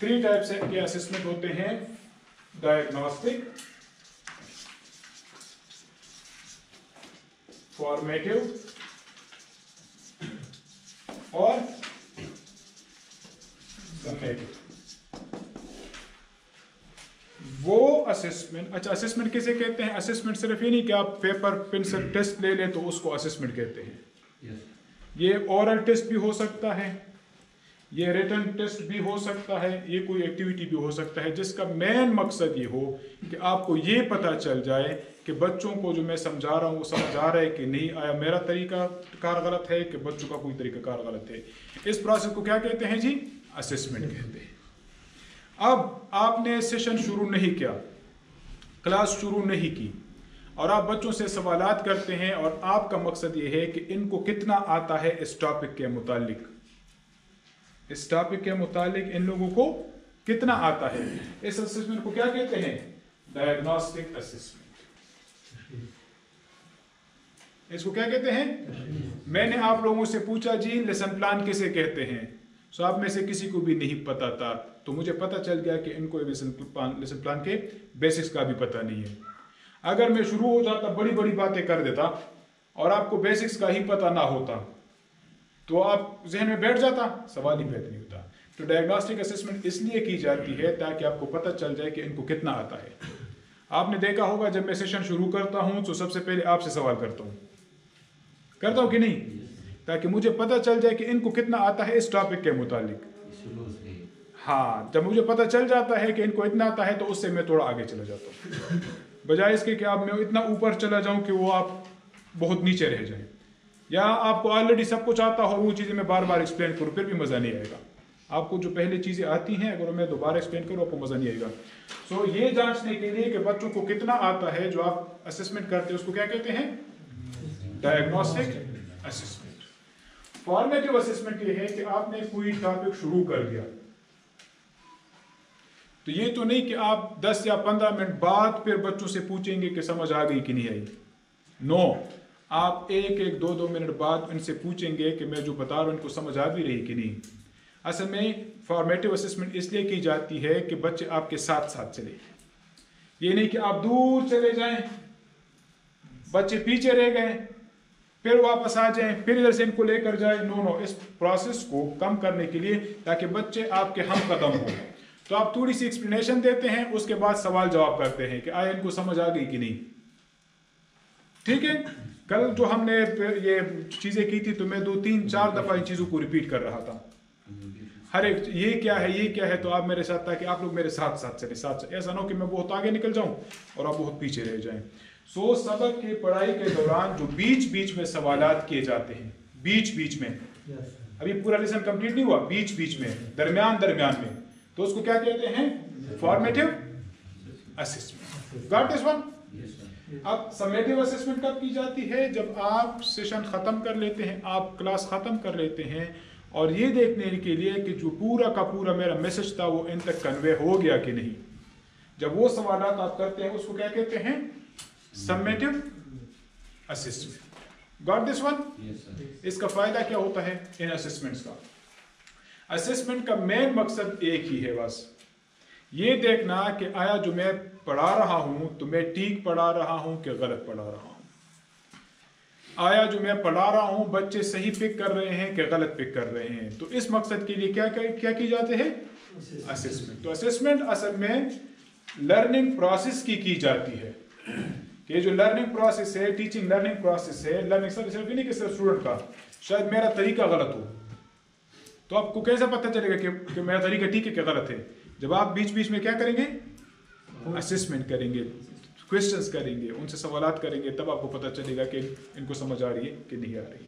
3 types के assessment होते हैं, डायग्नोस्टिक, फॉर्मेटिव और समेटिव। वो असेसमेंट, अच्छा असेसमेंट किसे कहते हैं? असेसमेंट सिर्फ ये नहीं कि आप पेपर पेंसिल टेस्ट ले लें तो उसको असेसमेंट कहते हैं। ये ओरल टेस्ट भी हो सकता है, ये रिटन टेस्ट भी हो सकता है, ये कोई एक्टिविटी भी हो सकता है जिसका मेन मकसद ये हो कि आपको ये पता चल जाए कि बच्चों को जो मैं समझा रहा हूँ वो समझ आ रहा है कि नहीं, आया मेरा तरीका कार गलत है कि बच्चों का कोई तरीका कार गलत है। इस प्रोसेस को क्या कहते हैं जी? असेसमेंट कहते हैं। अब आपने सेशन शुरू नहीं किया, क्लास शुरू नहीं की और आप बच्चों से सवालात करते हैं और आपका मकसद ये है कि इनको कितना आता है इस टॉपिक के मुतालिक, इस टॉपिक के मुतालिक इन लोगों को कितना आता है। इस असेसमेंट को क्या कहते हैं? Diagnostic assessment. इसको क्या कहते हैं? मैंने आप लोगों से पूछा जी लेसन प्लान किसे कहते हैं, सो आप में से किसी को भी नहीं पता था, तो मुझे पता चल गया कि इनको लेसन प्लान के बेसिक्स का भी पता नहीं है। अगर मैं शुरू हो जाता, बड़ी बड़ी बातें कर देता और आपको बेसिक्स का ही पता ना होता तो आप जहन में बैठ जाता, सवाल ही पैदा नहीं होता। तो डायग्नोस्टिक असेसमेंट इसलिए की जाती है ताकि आपको पता चल जाए कि इनको कितना आता है। आपने देखा होगा जब मैं सेशन शुरू करता हूं तो सबसे पहले आपसे सवाल करता हूं कि नहीं, ताकि मुझे पता चल जाए कि इनको कितना आता है इस टॉपिक के मुतालिक। हाँ, जब मुझे पता चल जाता है कि इनको इतना आता है तो उससे मैं थोड़ा आगे चला जाता हूँ, बजाय इसके कि आप मैं इतना ऊपर चला जाऊं कि वो आप बहुत नीचे रह जाएं, या आपको ऑलरेडी सब कुछ आता हो वो चीज़ें मैं बार बार एक्सप्लेन करूँ फिर भी मज़ा नहीं आएगा। आपको जो पहले चीज़ें आती हैं अगर मैं दोबारा एक्सप्लेन करूँ आपको मज़ा नहीं आएगा। सो ये जांचने के लिए कि बच्चों को कितना आता है जो आप असेसमेंट करते हैं उसको क्या कहते हैं? Diagnostic assessment. फॉर्मेटिव असेसमेंट ये है कि आपने कोई टॉपिक शुरू कर दिया, तो ये तो नहीं कि आप 10 या 15 मिनट बाद फिर बच्चों से पूछेंगे कि समझ आ गई कि नहीं आई। नो, आप 1-2 मिनट बाद इनसे पूछेंगे कि मैं जो बता रहा हूँ इनको समझ आ भी रही कि नहीं। असल में फॉर्मेटिव असेसमेंट इसलिए की जाती है कि बच्चे आपके साथ साथ चले, ये नहीं कि आप दूर चले जाएं, बच्चे पीछे रह गए, फिर वापस आ जाएं, फिर इधर से इनको लेकर जाएं। नो, इस प्रोसेस को कम करने के लिए ताकि बच्चे आपके हम कदम हो, तो आप थोड़ी सी एक्सप्लेनेशन देते हैं, उसके बाद सवाल जवाब करते हैं कि आया इनको समझ आ गई कि नहीं। ठीक है, कल जो हमने ये चीजें की थी तो मैं 2-3-4 दफा इन चीजों को रिपीट कर रहा था, हर एक ये क्या है ये क्या है, तो आप मेरे साथ, ताकि आप लोग मेरे साथ साथ चले, ऐसा ना हो कि मैं बहुत आगे निकल जाऊं और आप बहुत पीछे रह जाएं। सो सबक की पढ़ाई के दौरान जो बीच बीच में सवालात किए जाते हैं, बीच बीच में, अभी पूरा लेसन कंप्लीट नहीं हुआ, बीच बीच में, दरमियान में, तो उसको क्या कहते हैं? Formative assessment. Got this one? अब समेटिव असेसमेंट कब की जाती है? जब आप सेशन खत्म कर लेते हैं, आप क्लास खत्म कर लेते हैं और ये देखने के लिए कि जो पूरा का पूरा मेरा मैसेज था वो इन तक कन्वे हो गया कि नहीं। जब वो सवालात आप करते हैं उसको क्या कहते हैं? Summative assessment. Got this one? इसका फायदा क्या होता है इन असेसमेंट्स का? असेसमेंट का मेन मकसद एक ही है, बस ये देखना कि आया जो मैं पढ़ा रहा हूं तो मैं ठीक पढ़ा रहा हूं कि गलत पढ़ा रहा हूं, आया जो मैं पढ़ा रहा हूं बच्चे सही पिक कर रहे हैं कि गलत पिक कर रहे हैं। तो इस मकसद के लिए क्या की जाते हैं? असेसमेंट। तो असेसमेंट असल में लर्निंग प्रोसेस की जाती है कि जो लर्निंग प्रोसेस है, टीचिंग लर्निंग प्रोसेस है, लर्निंग सिर्फ नहीं कि सिर्फ स्टूडेंट का, शायद मेरा तरीका गलत हो तो आपको कैसे पता चलेगा कि मेरा तरीका ठीक है कि गलत है? जब आप बीच बीच में क्या करेंगे? असेसमेंट करेंगे, क्वेश्चंस करेंगे, उनसे सवालात करेंगे, तब आपको पता चलेगा कि इनको समझ आ रही है कि नहीं आ रही।